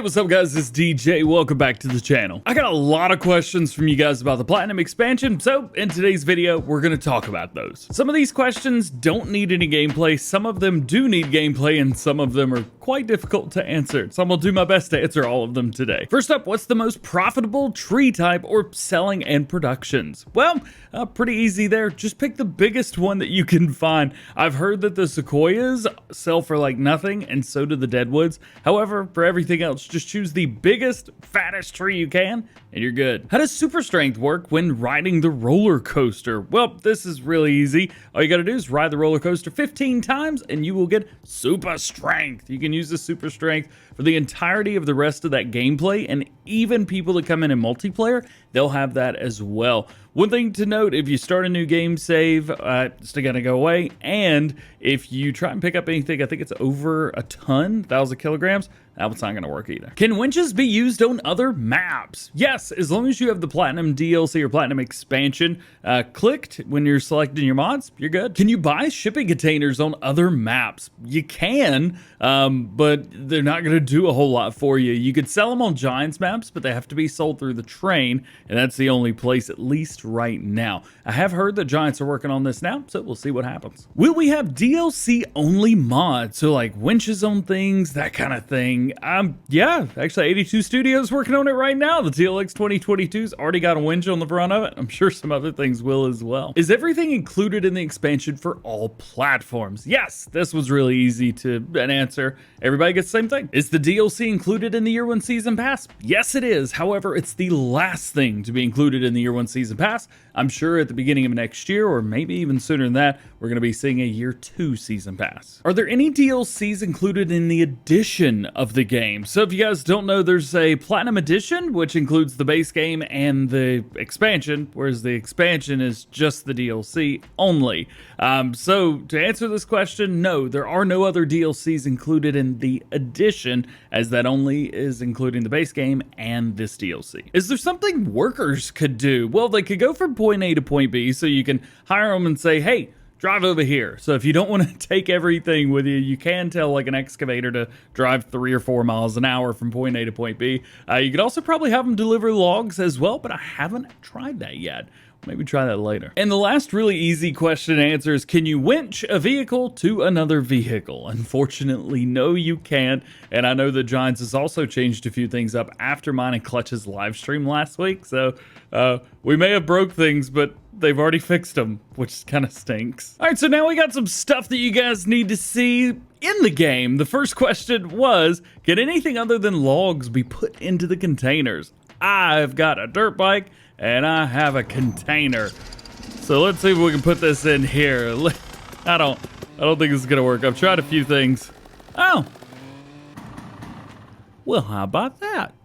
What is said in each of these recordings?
Hey, what's up guys, it's DJ, welcome back to the channel. I got a lot of questions from you guys about the Platinum expansion, so in today's video, we're gonna talk about those. Some of these questions don't need any gameplay, some of them do need gameplay, and some of them are quite difficult to answer, so I'm gonna do my best to answer all of them today. First up, what's the most profitable tree type or selling and productions? Well, pretty easy there, just pick the biggest one that you can find. I've heard that the sequoias sell for like nothing, and so do the deadwoods. However, for everything else, just choose the biggest, fattest tree you can, and you're good. How does super strength work when riding the roller coaster? Well, this is really easy. All you gotta do is ride the roller coaster 15 times, and you will get super strength. You can use the super strength for the entirety of the rest of that gameplay, and even people that come in multiplayer, they'll have that as well. One thing to note, if you start a new game save, it's still gonna go away, and if you try and pick up anything, I think it's over a ton, 1,000 kilograms, that one's not gonna work either. Can winches be used on other maps? Yes, as long as you have the Platinum DLC or Platinum expansion clicked when you're selecting your mods, you're good. Can you buy shipping containers on other maps? You can, but they're not gonna do a whole lot for you. You could sell them on Giants maps, but they have to be sold through the train, and that's the only place, at least right now. I have heard that Giants are working on this now, so we'll see what happens. Will we have DLC only mods? So like winches on things, that kind of thing. Yeah, actually 82 Studios working on it right now. The TLX 2022's already got a winch on the front of it. I'm sure some other things will as well. Is everything included in the expansion for all platforms? Yes, this was really easy to answer. Everybody gets the same thing. Is the DLC included in the Year 1 Season Pass? Yes, it is. However, it's the last thing to be included in the Year 1 Season Pass. I'm sure at the beginning of next year, or maybe even sooner than that, we're going to be seeing a Year 2 Season Pass. Are there any DLCs included in the edition of the game? So if you guys don't know, there's a Platinum Edition, which includes the base game and the expansion, whereas the expansion is just the DLC only. So to answer this question, no, there are no other DLCs included in the edition, as that only is including the base game and this DLC. Is there something workers could do? Well, they could go from point A to point B, so you can hire them and say, hey, drive over here. So if you don't want to take everything with you, you can tell like an excavator to drive 3 or 4 miles an hour from point A to point B. You could also probably have them deliver logs as well, but I haven't tried that yet. Maybe try that later. And the last really easy question to answer is, can you winch a vehicle to another vehicle? Unfortunately, no, you can't. And I know that Giants has also changed a few things up after mine and Clutch's live stream last week. So we may have broke things, but they've already fixed them, which kind of stinks. All right, so now we got some stuff that you guys need to see in the game. The first question was, can anything other than logs be put into the containers? I've got a dirt bike and I have a container. So let's see if we can put this in here. I don't think this is gonna work. I've tried a few things. Oh. Well, how about that?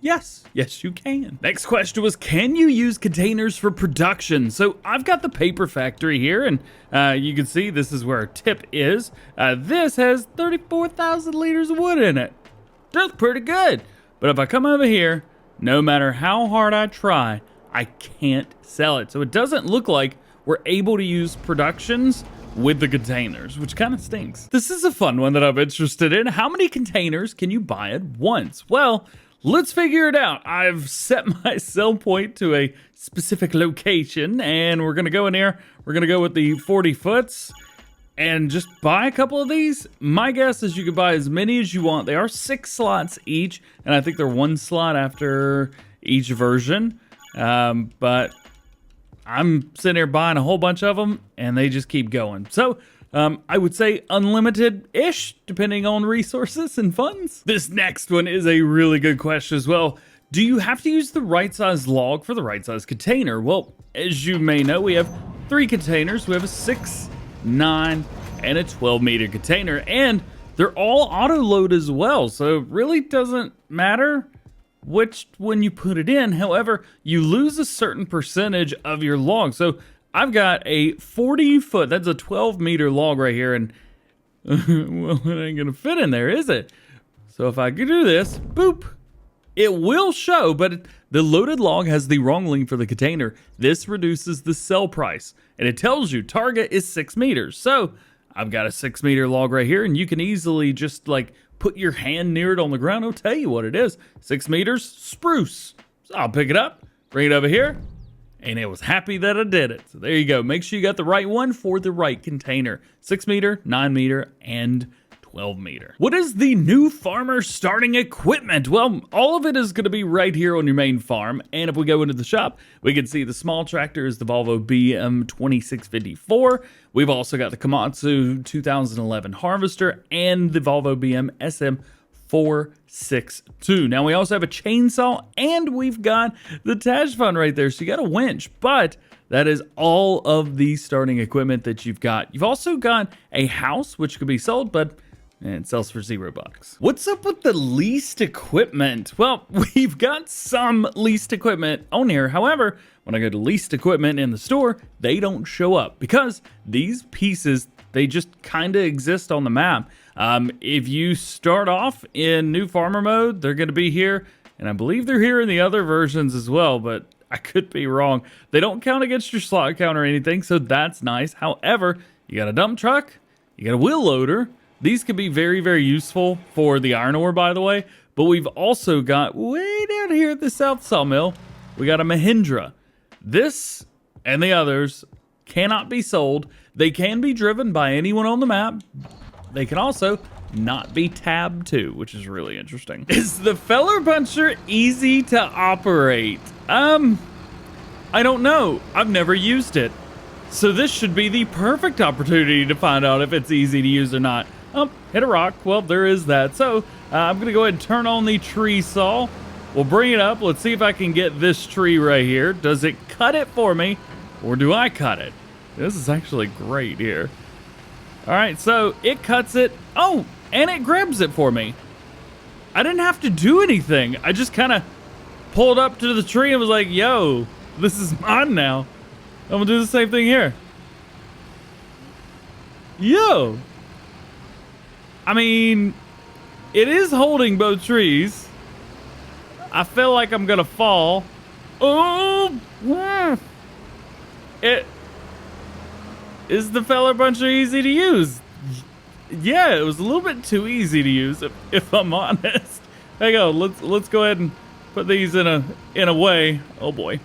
Yes, you can. Next question was, can you use containers for production? So I've got the paper factory here, and you can see this is where our tip is. This has 34,000 liters of wood in it. That's pretty good. But if I come over here, no matter how hard I try, I can't sell it. So it doesn't look like we're able to use productions with the containers, which kind of stinks. This is a fun one that I'm interested in. How many containers can you buy at once? Well, let's figure it out. I've set my sell point to a specific location, and we're gonna go in here. We're gonna go with the 40 foots and just buy a couple of these. My guess is you could buy as many as you want. They are 6 slots each, and I think they're 1 slot after each version. But I'm sitting here buying a whole bunch of them, and they just keep going. So I would say unlimited-ish, depending on resources and funds. This next one is a really good question as well. Do you have to use the right size log for the right size container? Well, as you may know, we have 3 containers. We have a 6, 9, and a 12-meter container, and they're all auto-load as well, so it really doesn't matter which when you put it in. However, you lose a certain percentage of your log. So I've got a 40 foot, that's a 12-meter log right here, and well, it ain't gonna fit in there, is it? So if I could do this, boop, it will show, but the loaded log has the wrong link for the container. This reduces the sell price, and it tells you target is 6 meters. So I've got a 6-meter log right here, and you can easily just like put your hand near it on the ground, it'll tell you what it is. 6 meters, spruce. So I'll pick it up, bring it over here, and it was happy that I did it. So there you go. Make sure you got the right one for the right container. 6 meter, 9 meter, and 12 meter. What is the new farmer starting equipment? Well, all of it is going to be right here on your main farm. And if we go into the shop, we can see the small tractor is the Volvo BM 2654. We've also got the Komatsu 2011 harvester and the Volvo BM SM 462. Now we also have a chainsaw and we've got the Tash Fund right there. So you got a winch, but that is all of the starting equipment that you've got. You've also got a house, which could be sold, but it sells for $0. What's up with the leased equipment? Well, we've got some leased equipment on here. However, when I go to leased equipment in the store, they don't show up because these pieces, they just kind of exist on the map. If you start off in new farmer mode, they're going to be here. And I believe they're here in the other versions as well, but I could be wrong. They don't count against your slot count or anything, so that's nice. However, you got a dump truck, you got a wheel loader. These could be very, very useful for the iron ore, by the way. But we've also got, way down here at the South Sawmill, we got a Mahindra. This and the others cannot be sold. They can be driven by anyone on the map. They can also not be tabbed to, which is really interesting. Is the feller puncher easy to operate? I don't know. I've never used it. So this should be the perfect opportunity to find out if it's easy to use or not. Oh, hit a rock. Well, there is that. So I'm going to go ahead and turn on the tree saw. We'll bring it up. Let's see if I can get this tree right here. Does it cut it for me or do I cut it? This is actually great here. All right, so it cuts it. Oh, and it grabs it for me. I didn't have to do anything. I just kind of pulled up to the tree and was like, yo, this is mine now. I'm going to do the same thing here. Yo. I mean, it is holding both trees. I feel like I'm gonna fall. Oh, is the feller puncher easy to use? Yeah, it was a little bit too easy to use, if I'm honest. There you go. Let's go ahead and put these in a way. Oh boy,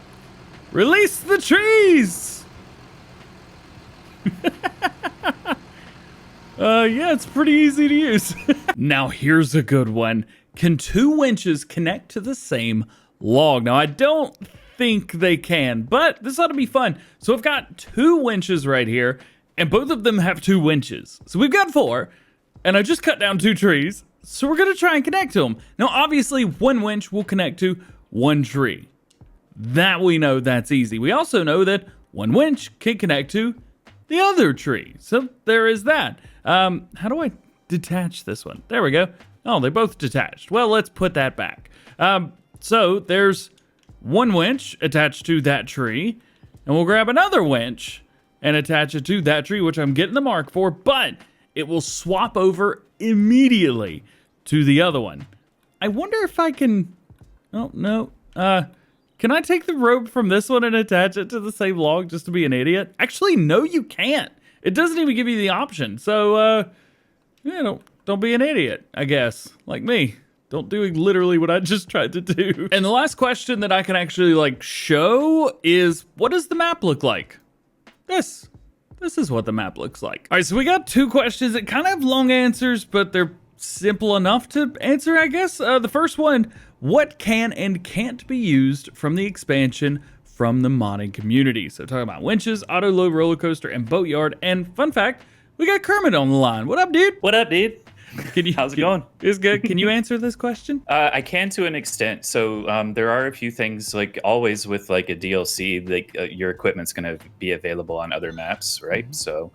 release the trees. Yeah, it's pretty easy to use. Now, here's a good one. Can 2 winches connect to the same log? Now, I don't think they can, but this ought to be fun. So I've got 2 winches right here, and both of them have 2 winches. So we've got 4, and I just cut down 2 trees. So we're going to try and connect to them. Now, obviously, 1 winch will connect to 1 tree. That we know that's easy. We also know that 1 winch can connect to the other tree. So there is that. How do I detach this one? There we go. Oh, they both detached. Well, let's put that back. So there's 1 winch attached to that tree, and we'll grab another winch and attach it to that tree, which I'm getting the mark for, but it will swap over immediately to the other one. I wonder if I can, oh, no. Can I take the rope from this one and attach it to the same log just to be an idiot? Actually, no, you can't. It doesn't even give you the option. So, yeah, don't be an idiot, I guess, like me. Don't do literally what I just tried to do. And the last question that I can actually show is, what does the map look like? This is what the map looks like. All right, so we got 2 questions that kind of have long answers, but they're simple enough to answer, I guess. The first one, what can and can't be used from the expansion from the modding community? So talking about winches, auto load roller coaster, and boatyard. And fun fact, we got Kermit on the line. What up, dude? What up, dude? How's it going? It's good. Can you answer this question? I can to an extent. So there are a few things, like always with like a DLC, like your equipment's going to be available on other maps, right? So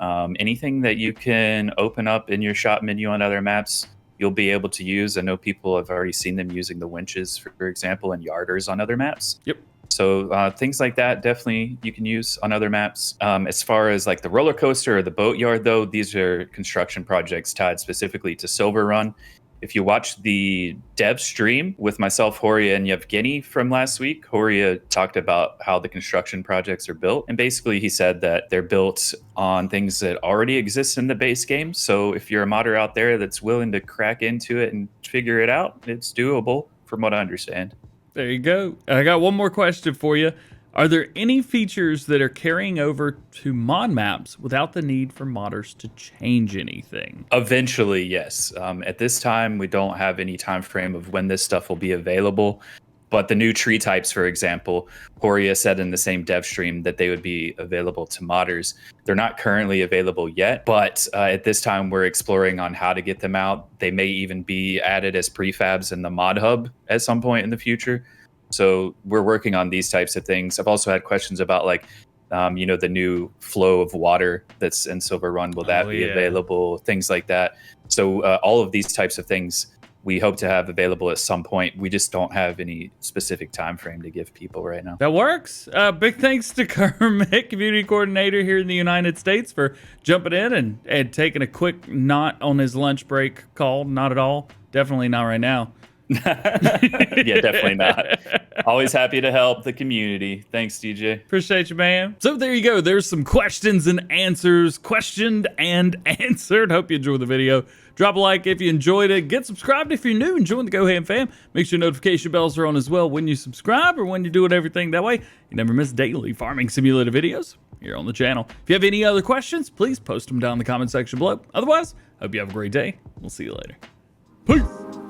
anything that you can open up in your shop menu on other maps, you'll be able to use. I know people have already seen them using the winches, for example, and yarders on other maps. Yep. So things like that, definitely you can use on other maps. As far as like the roller coaster or the boatyard, though, these are construction projects tied specifically to Silver Run. if you watch the dev stream with myself, Horia, and Yevgeny from last week, Horia talked about how the construction projects are built. And basically he said that they're built on things that already exist in the base game. So if you're a modder out there that's willing to crack into it and figure it out, it's doable from what I understand. There you go. I got one more question for you. Are there any features that are carrying over to mod maps without the need for modders to change anything? Eventually, yes. At this time, we don't have any time frame of when this stuff will be available. But the new tree types, for example, Horia said in the same dev stream that they would be available to modders. They're not currently available yet, but at this time, we're exploring on how to get them out. They may even be added as prefabs in the mod hub at some point in the future. So we're working on these types of things. I've also had questions about like, the new flow of water that's in Silver Run. Will that be available? Things like that. So all of these types of things we hope to have available at some point. We just don't have any specific time frame to give people right now. That works. Big thanks to Kermit, community coordinator here in the United States, for jumping in and taking a quick not on his lunch break call. Not at all. Definitely not right now. Yeah, definitely not. Always happy to help the community. Thanks, DJ. Appreciate you, man. So there you go. There's some questions and answers, questioned and answered. Hope you enjoyed the video. Drop a like if you enjoyed it. Get subscribed if you're new and join the GoHam fam. Make sure notification bells are on as well when you subscribe or when you're doing everything. That way you never miss daily farming simulator videos here on the channel. If you have any other questions, please post them down in the comment section below. Otherwise, hope you have a great day. We'll see you later. Peace.